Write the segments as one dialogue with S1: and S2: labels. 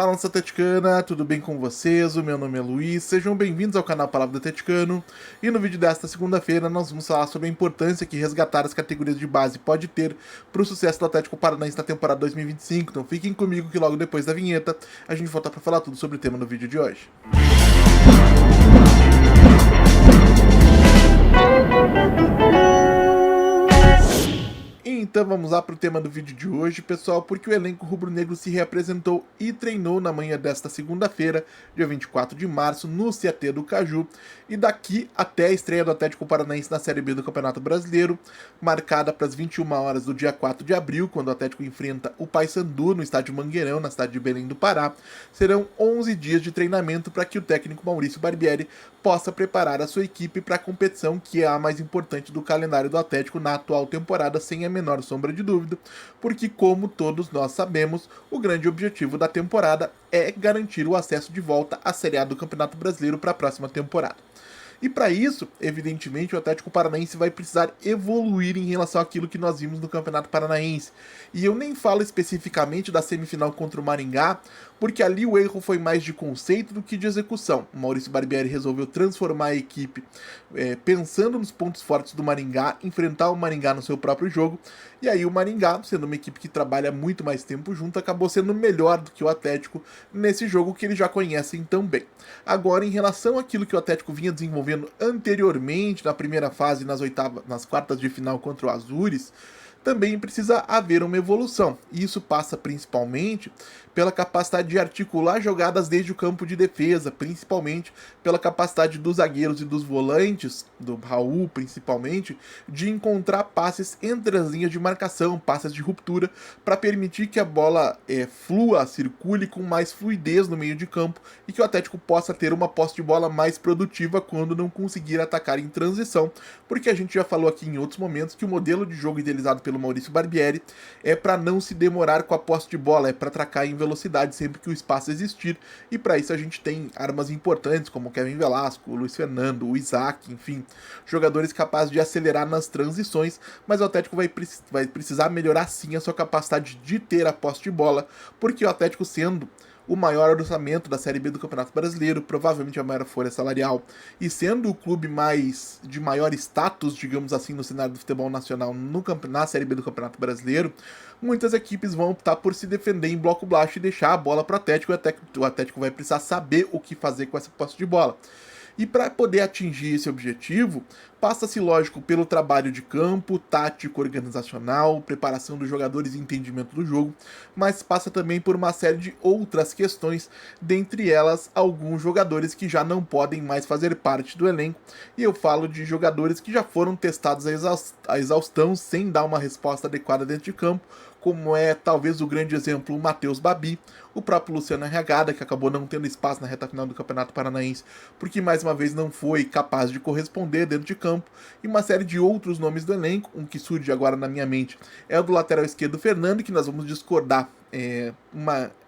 S1: Fala, nossa Atleticana, tudo bem com vocês? O meu nome é Luiz, sejam bem-vindos ao canal Palavra do Atleticano. E no vídeo desta segunda-feira nós vamos falar sobre a importância que resgatar as categorias de base pode ter para o sucesso do Atlético Paranaense na temporada 2025. Então fiquem comigo que logo depois da vinheta a gente volta para falar tudo sobre o tema no vídeo de hoje. Então vamos lá para o tema do vídeo de hoje, pessoal, porque o elenco rubro-negro se reapresentou e treinou na manhã desta segunda-feira, dia 24 de março, no CT do Caju, e daqui até a estreia do Atlético Paranaense na Série B do Campeonato Brasileiro, marcada para as 21 horas do dia 4 de abril, quando o Atlético enfrenta o Paysandu no estádio Mangueirão, na cidade de Belém do Pará, serão 11 dias de treinamento para que o técnico Maurício Barbieri possa preparar a sua equipe para a competição que é a mais importante do calendário do Atlético na atual temporada, sem a menor sombra de dúvida, porque, como todos nós sabemos, o grande objetivo da temporada é garantir o acesso de volta à Série A do Campeonato Brasileiro para a próxima temporada. E para isso, evidentemente, o Atlético Paranaense vai precisar evoluir em relação àquilo que nós vimos no Campeonato Paranaense. E eu nem falo especificamente da semifinal contra o Maringá, porque ali o erro foi mais de conceito do que de execução. O Maurício Barbieri resolveu transformar a equipe pensando nos pontos fortes do Maringá, enfrentar o Maringá no seu próprio jogo, e aí o Maringá, sendo uma equipe que trabalha muito mais tempo junto, acabou sendo melhor do que o Atlético nesse jogo que eles já conhecem tão bem. Agora, em relação àquilo que o Atlético vinha desenvolvendo anteriormente na primeira fase, nas quartas de final contra o Azures, também precisa haver uma evolução. E isso passa principalmente pela capacidade de articular jogadas desde o campo de defesa, principalmente pela capacidade dos zagueiros e dos volantes, do Raul principalmente, de encontrar passes entre as linhas de marcação, passes de ruptura, para permitir que a bola flua, circule com mais fluidez no meio de campo e que o Atlético possa ter uma posse de bola mais produtiva quando não conseguir atacar em transição, porque a gente já falou aqui em outros momentos que o modelo de jogo idealizado pelo Maurício Barbieri é para não se demorar com a posse de bola, é para atacar em velocidade sempre que o espaço existir, e para isso a gente tem armas importantes como o Kevin Velasco, o Luiz Fernando, o Isaac, enfim, jogadores capazes de acelerar nas transições, mas o Atlético vai precisar melhorar sim a sua capacidade de ter a posse de bola, porque o Atlético, sendo o maior orçamento da Série B do Campeonato Brasileiro, provavelmente a maior folha salarial, e sendo o clube de maior status, digamos assim, no cenário do futebol nacional na Série B do Campeonato Brasileiro, muitas equipes vão optar por se defender em bloco baixo e deixar a bola para o Atlético, e o Atlético vai precisar saber o que fazer com essa posse de bola. E para poder atingir esse objetivo, passa-se, lógico, pelo trabalho de campo, tático, organizacional, preparação dos jogadores e entendimento do jogo, mas passa também por uma série de outras questões, dentre elas alguns jogadores que já não podem mais fazer parte do elenco, e eu falo de jogadores que já foram testados à exaustão sem dar uma resposta adequada dentro de campo, como é talvez o grande exemplo o Matheus Babi, o próprio Luciano Arragada, que acabou não tendo espaço na reta final do Campeonato Paranaense, porque mais uma vez não foi capaz de corresponder dentro de campo, e uma série de outros nomes do elenco. Um que surge agora na minha mente é o do lateral esquerdo Fernando, que nós vamos discordar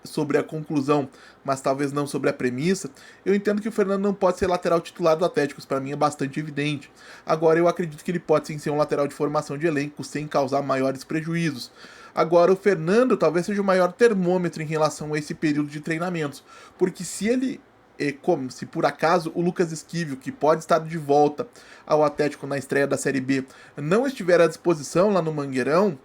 S1: sobre a conclusão, mas talvez não sobre a premissa. Eu entendo que o Fernando não pode ser lateral titular do Atlético, isso para mim é bastante evidente. Agora eu acredito que ele pode sim ser um lateral de formação de elenco sem causar maiores prejuízos. Agora, o Fernando talvez seja o maior termômetro em relação a esse período de treinamentos, porque se por acaso o Lucas Esquivel, que pode estar de volta ao Atlético na estreia da Série B, não estiver à disposição lá no Mangueirão,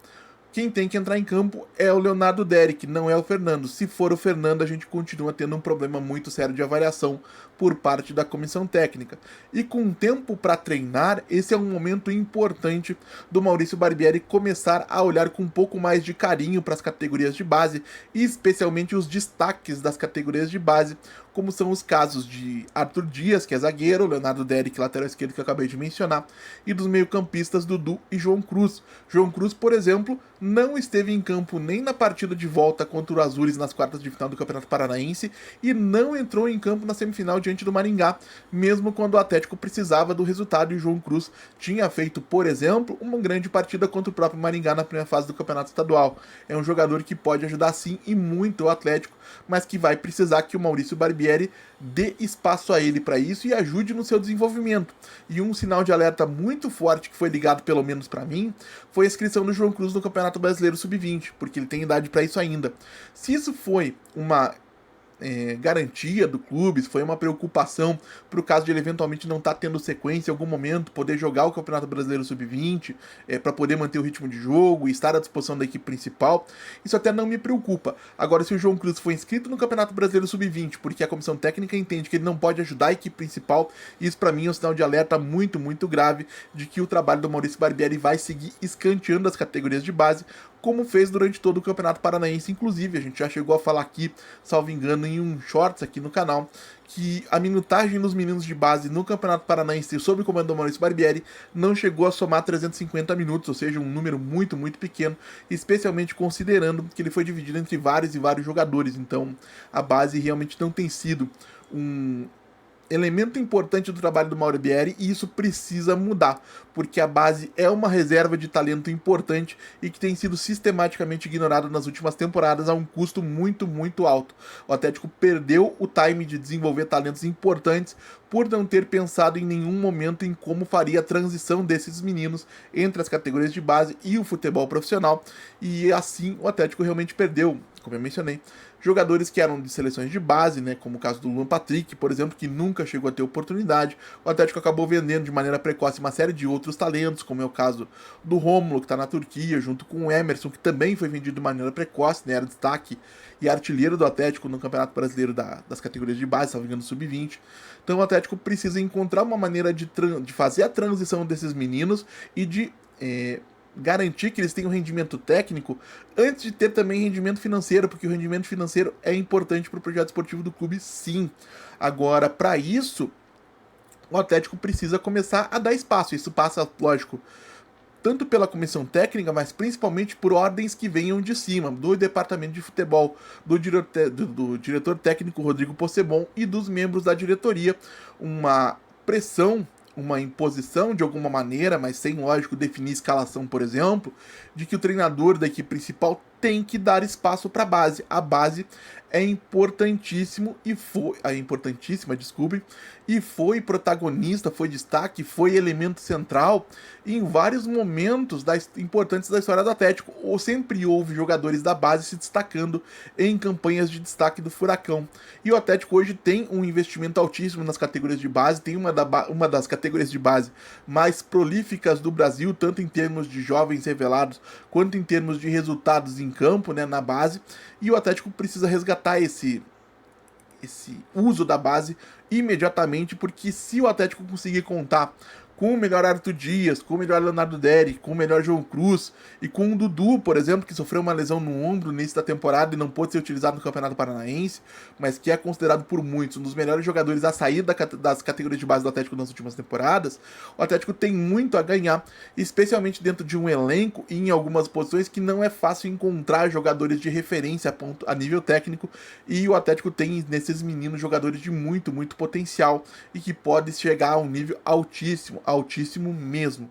S1: quem tem que entrar em campo é o Leonardo Derrick, não é o Fernando. Se for o Fernando, a gente continua tendo um problema muito sério de avaliação por parte da comissão técnica. E com tempo para treinar, esse é um momento importante do Maurício Barbieri começar a olhar com um pouco mais de carinho para as categorias de base, e especialmente os destaques das categorias de base, como são os casos de Arthur Dias, que é zagueiro, Leonardo Derrick, lateral esquerdo, que eu acabei de mencionar, e dos meio-campistas Dudu e João Cruz. João Cruz, por exemplo, não esteve em campo nem na partida de volta contra o Azures nas quartas de final do Campeonato Paranaense e não entrou em campo na semifinal diante do Maringá, mesmo quando o Atlético precisava do resultado, e o João Cruz tinha feito, por exemplo, uma grande partida contra o próprio Maringá na primeira fase do Campeonato Estadual. É um jogador que pode ajudar sim e muito o Atlético, mas que vai precisar que o Maurício Barbieri dê espaço a ele para isso e ajude no seu desenvolvimento. E um sinal de alerta muito forte que foi ligado, pelo menos para mim, foi a inscrição do João Cruz no Campeonato Brasileiro Sub-20, porque ele tem idade para isso ainda. Se isso foi uma garantia do clube, foi uma preocupação para o caso de ele eventualmente não estar tendo sequência em algum momento, poder jogar o Campeonato Brasileiro Sub-20, para poder manter o ritmo de jogo e estar à disposição da equipe principal. Isso até não me preocupa. Agora, se o João Cruz foi inscrito no Campeonato Brasileiro Sub-20 porque a comissão técnica entende que ele não pode ajudar a equipe principal, isso para mim é um sinal de alerta muito, muito grave de que o trabalho do Maurício Barbieri vai seguir escanteando as categorias de base, como fez durante todo o Campeonato Paranaense. Inclusive, a gente já chegou a falar aqui, salvo engano, em um shorts aqui no canal, que a minutagem dos meninos de base no Campeonato Paranaense sob o comando do Maurício Barbieri não chegou a somar 350 minutos, ou seja, um número muito, muito pequeno, especialmente considerando que ele foi dividido entre vários e vários jogadores. Então, a base realmente não tem sido um elemento importante do trabalho do Mauro Bieri, e isso precisa mudar, porque a base é uma reserva de talento importante e que tem sido sistematicamente ignorada nas últimas temporadas a um custo muito, muito alto. O Atlético perdeu o time de desenvolver talentos importantes por não ter pensado em nenhum momento em como faria a transição desses meninos entre as categorias de base e o futebol profissional, e assim o Atlético realmente perdeu, como eu mencionei, jogadores que eram de seleções de base, né, como o caso do Luan Patrick, por exemplo, que nunca chegou a ter oportunidade. O Atlético acabou vendendo de maneira precoce uma série de outros talentos, como é o caso do Rômulo, que está na Turquia, junto com o Emerson, que também foi vendido de maneira precoce, né, era destaque e artilheiro do Atlético no Campeonato Brasileiro das categorias de base, salvo engano, sub-20. Então o Atlético precisa encontrar uma maneira de fazer a transição desses meninos e de garantir que eles tenham rendimento técnico antes de ter também rendimento financeiro, porque o rendimento financeiro é importante para o projeto esportivo do clube, sim. Agora, para isso, o Atlético precisa começar a dar espaço. Isso passa, lógico, tanto pela comissão técnica, mas principalmente por ordens que venham de cima, do departamento de futebol, do diretor técnico Rodrigo Possebon e dos membros da diretoria. Uma pressão, uma imposição de alguma maneira, mas sem, lógico, definir escalação, por exemplo, de que o treinador da equipe principal tem que dar espaço para a base. A base é importantíssima, desculpe, e foi protagonista, foi destaque, foi elemento central em vários momentos importantes da história do Atlético. Ou sempre houve jogadores da base se destacando em campanhas de destaque do Furacão. E o Atlético hoje tem um investimento altíssimo nas categorias de base, tem uma das categorias de base mais prolíficas do Brasil, tanto em termos de jovens revelados, quanto em termos de resultados em campo, né, na base, e o Atlético precisa resgatar esse uso da base imediatamente, porque se o Atlético conseguir contar com o melhor Arthur Dias, com o melhor Leonardo Derek, com o melhor João Cruz e com o Dudu, por exemplo, que sofreu uma lesão no ombro no início da temporada e não pôde ser utilizado no Campeonato Paranaense, mas que é considerado por muitos um dos melhores jogadores a sair das categorias de base do Atlético nas últimas temporadas, o Atlético tem muito a ganhar, especialmente dentro de um elenco e em algumas posições que não é fácil encontrar jogadores de referência a nível técnico, e o Atlético tem nesses meninos jogadores de muito, muito potencial e que pode chegar a um nível altíssimo mesmo.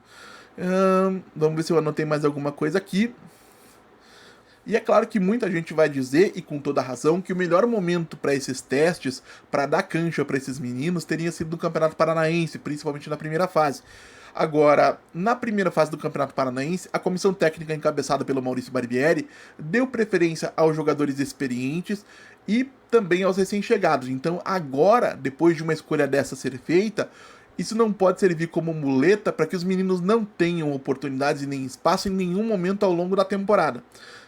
S1: Vamos ver se eu anotei mais alguma coisa aqui. E é claro que muita gente vai dizer, e com toda razão, que o melhor momento para esses testes, para dar cancha para esses meninos, teria sido no Campeonato Paranaense, principalmente na primeira fase. Agora, na primeira fase do Campeonato Paranaense, a comissão técnica encabeçada pelo Maurício Barbieri deu preferência aos jogadores experientes e também aos recém-chegados. Então, agora, depois de uma escolha dessa ser feita, isso não pode servir como muleta para que os meninos não tenham oportunidades e nem espaço em nenhum momento ao longo da temporada.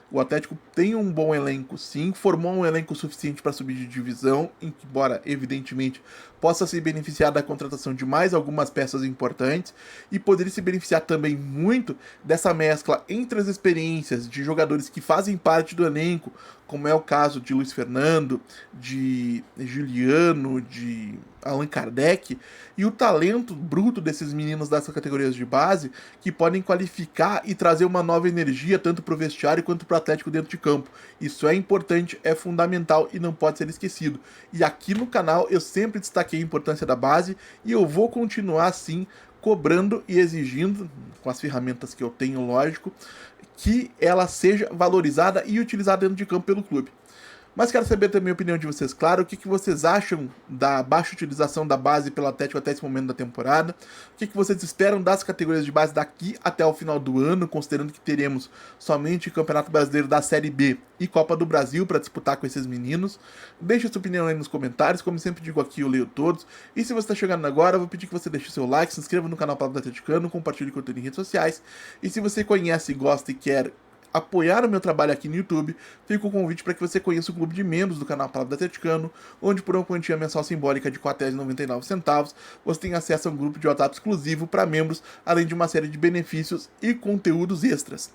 S1: O Atlético tem um bom elenco, sim, formou um elenco suficiente para subir de divisão, embora, evidentemente, possa se beneficiar da contratação de mais algumas peças importantes e poderia se beneficiar também muito dessa mescla entre as experiências de jogadores que fazem parte do elenco, como é o caso de Luiz Fernando, de Juliano, de Allan Kardec, e o talento bruto desses meninos dessas categorias de base, que podem qualificar e trazer uma nova energia tanto para o vestiário quanto para o Atlético dentro de campo. Isso é importante, é fundamental e não pode ser esquecido. E aqui no canal eu sempre destaquei a importância da base e eu vou continuar assim, cobrando e exigindo, com as ferramentas que eu tenho, lógico, que ela seja valorizada e utilizada dentro de campo pelo clube. Mas quero saber também a opinião de vocês, claro, o que vocês acham da baixa utilização da base pelo Atlético até esse momento da temporada, o que vocês esperam das categorias de base daqui até o final do ano, considerando que teremos somente o Campeonato Brasileiro da Série B e Copa do Brasil para disputar com esses meninos. Deixe sua opinião aí nos comentários, como sempre digo aqui, eu leio todos. E se você está chegando agora, eu vou pedir que você deixe seu like, se inscreva no canal Palavra do Atleticano, compartilhe o conteúdo em redes sociais. E se você conhece, gosta e quer apoiar o meu trabalho aqui no YouTube, fica o convite para que você conheça o clube de membros do canal Palavra do Atleticano, onde por uma quantia mensal simbólica de R$ 4,99 você tem acesso a um grupo de WhatsApp exclusivo para membros, além de uma série de benefícios e conteúdos extras.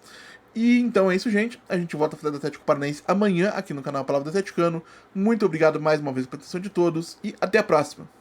S1: E então é isso, gente. A gente volta a falar do Atlético Paranaense amanhã aqui no canal Palavra do Atleticano. Muito obrigado mais uma vez pela atenção de todos e até a próxima.